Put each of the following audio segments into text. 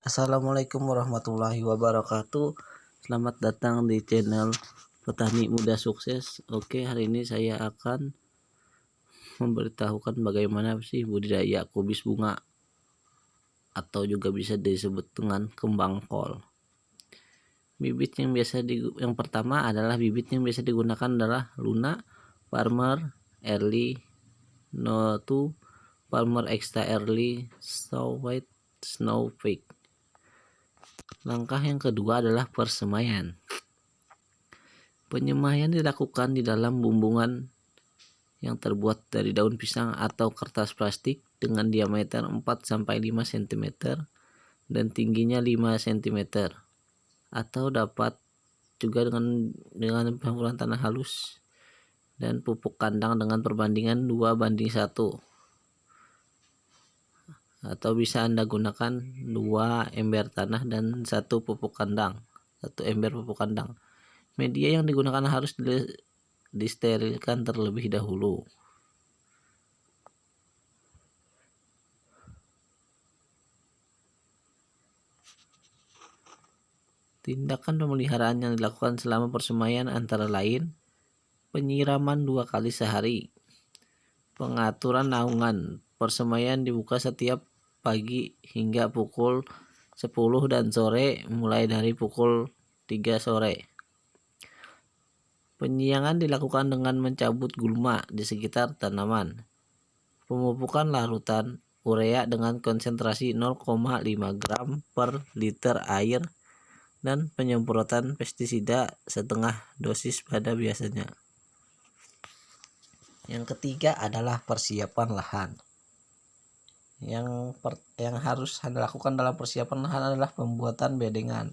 Assalamualaikum warahmatullahi wabarakatuh. Selamat datang di channel Petani Muda Sukses. Oke, hari ini saya akan memberitahukan bagaimana sih budidaya kubis bunga atau juga bisa disebut dengan kembang kol. Yang pertama adalah bibit yang biasa digunakan adalah Luna, Farmer Early, No2, Farmer Extra Early, Snow White, Snowflake. Langkah yang kedua adalah persemaian. Penyemaian dilakukan di dalam bumbungan yang terbuat dari daun pisang atau kertas plastik dengan diameter 4-5 cm dan tingginya 5 cm, atau dapat juga dengan campuran tanah halus dan pupuk kandang dengan perbandingan 2:1, atau bisa Anda gunakan 2 ember tanah dan 1 ember pupuk kandang. Media yang digunakan harus disterilkan terlebih dahulu. Tindakan pemeliharaan yang dilakukan selama persemaian antara lain penyiraman 2 kali sehari, pengaturan naungan. Persemaian dibuka setiap pagi hingga pukul 10 dan sore mulai dari pukul 3 sore. Penyiangan dilakukan dengan mencabut gulma di sekitar tanaman. Pemupukan larutan urea dengan konsentrasi 0,5 gram per liter air dan penyemprotan pestisida setengah dosis pada biasanya. Yang ketiga adalah persiapan lahan. Yang harus Anda lakukan dalam persiapan lahan adalah pembuatan bedengan.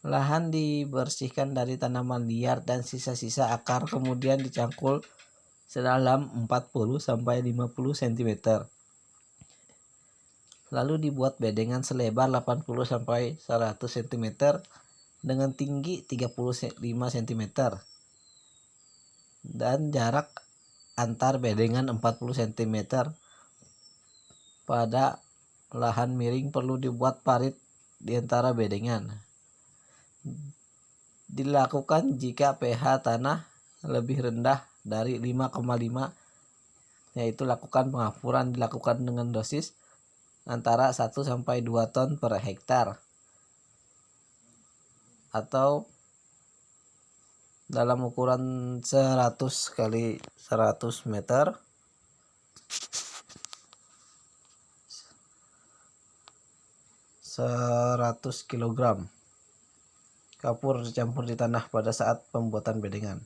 Lahan dibersihkan dari tanaman liar dan sisa-sisa akar, kemudian dicangkul sedalam 40-50 cm. Lalu dibuat bedengan selebar 80-100 cm dengan tinggi 35 cm dan jarak antar bedengan 40 cm. Pada lahan miring perlu dibuat parit di antara bedengan. Dilakukan jika pH tanah lebih rendah dari 5,5, yaitu lakukan pengapuran dilakukan dengan dosis antara 1-2 ton per hektar atau dalam ukuran 100 kali 100 meter kg kapur dicampur di tanah pada saat pembuatan bedengan.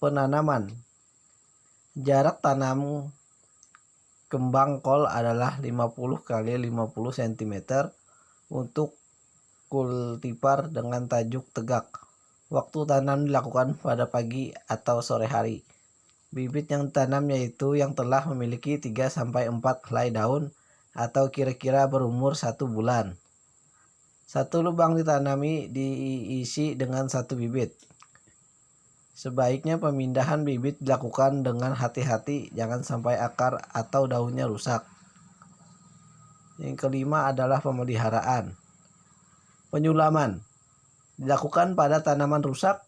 Penanaman. Jarak tanam kembang kol adalah 50 kali 50 cm untuk kultivar dengan tajuk tegak. Waktu tanam dilakukan pada pagi atau sore hari. Bibit yang ditanam yaitu yang telah memiliki 3-4 helai daun atau kira-kira berumur 1 bulan. 1 lubang ditanami diisi dengan 1 bibit. Sebaiknya pemindahan bibit dilakukan dengan hati-hati, jangan sampai akar atau daunnya rusak. Yang kelima adalah pemeliharaan. Penyulaman dilakukan pada tanaman rusak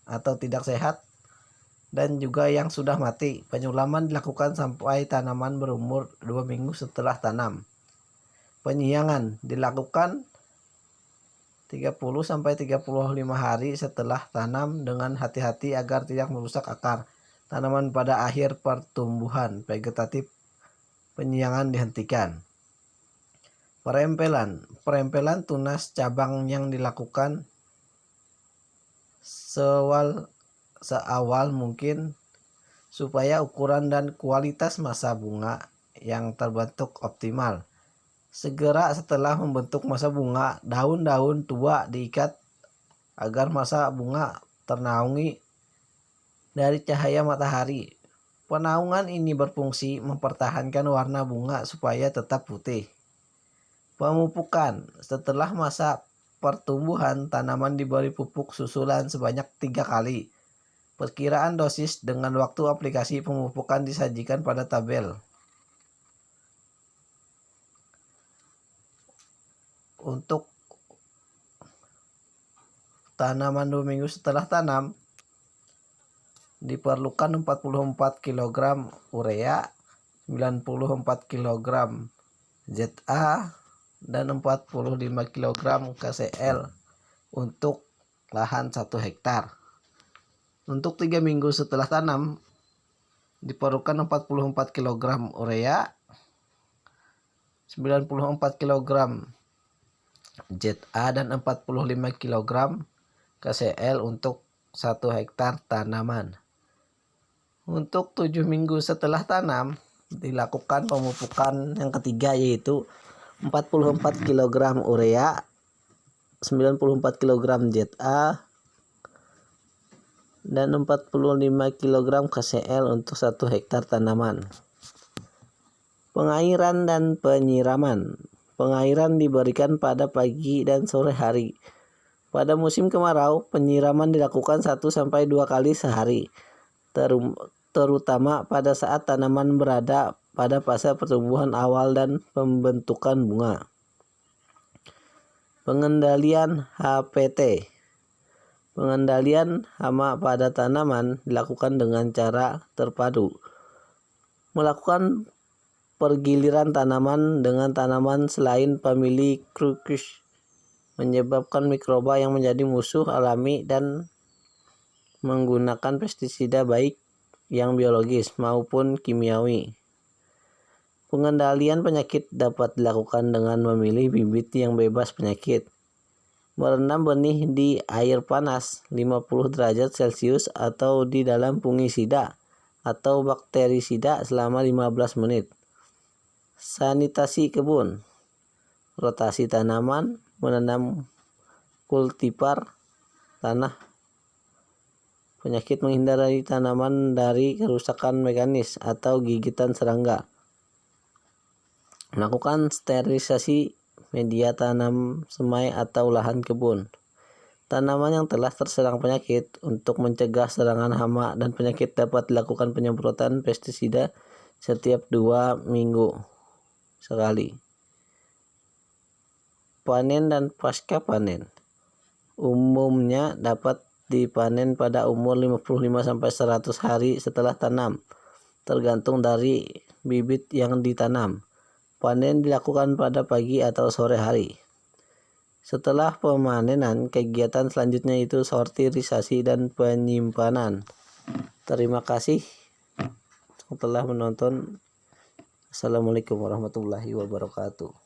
atau tidak sehat dan juga yang sudah mati. Penyulaman dilakukan sampai tanaman berumur 2 minggu setelah tanam. Penyiangan dilakukan 30-35 hari setelah tanam dengan hati-hati agar tidak merusak akar tanaman pada akhir pertumbuhan vegetatif. Penyiangan dihentikan. Perempelan tunas cabang yang dilakukan seawal mungkin supaya ukuran dan kualitas masa bunga yang terbentuk optimal. Segera setelah membentuk masa bunga, daun-daun tua diikat agar masa bunga ternaungi dari cahaya matahari. Penaungan ini berfungsi mempertahankan warna bunga supaya tetap putih. Pemupukan. Setelah masa pertumbuhan, tanaman diberi pupuk susulan sebanyak 3 kali. Perkiraan dosis dengan waktu aplikasi pemupukan disajikan pada tabel. Untuk tanaman 2 minggu setelah tanam diperlukan 44 kg urea, 94 kg ZA, dan 45 kg KCl untuk lahan 1 hektar. Untuk 3 minggu setelah tanam diperlukan 44 kg urea, 94 kg ZA, dan 45 kg KCl untuk 1 hektar tanaman. Untuk 7 minggu setelah tanam dilakukan pemupukan yang ketiga, yaitu 44 kg urea, 94 kg ZA, dan 45 kg KCl untuk 1 hektar tanaman. Pengairan dan penyiraman. Pengairan diberikan pada pagi dan sore hari. Pada musim kemarau, penyiraman dilakukan 1-2 kali sehari, terutama pada saat tanaman berada pada fase pertumbuhan awal dan pembentukan bunga. Pengendalian HPT. Pengendalian hama pada tanaman dilakukan dengan cara terpadu. Melakukan pergiliran tanaman dengan tanaman selain famili Crocus menyebabkan mikroba yang menjadi musuh alami, dan menggunakan pestisida baik yang biologis maupun kimiawi. Pengendalian penyakit dapat dilakukan dengan memilih bibit yang bebas penyakit. Merendam benih di air panas 50 derajat Celcius atau di dalam fungisida atau bakterisida selama 15 menit. Sanitasi kebun. Rotasi tanaman, menanam kultivar tanah. Penyakit menghindari tanaman dari kerusakan mekanis atau gigitan serangga. Melakukan sterilisasi media tanam semai atau lahan kebun. Tanaman yang telah terserang penyakit. Untuk mencegah serangan hama dan penyakit dapat dilakukan penyemprotan pestisida setiap 2 minggu sekali. Panen dan pasca panen. Umumnya dapat dipanen pada umur 55-100 hari setelah tanam, tergantung dari bibit yang ditanam. Panen dilakukan pada pagi atau sore hari. Setelah pemanenan, kegiatan selanjutnya itu sortirisasi dan penyimpanan. Terima kasih telah menonton. Assalamualaikum warahmatullahi wabarakatuh.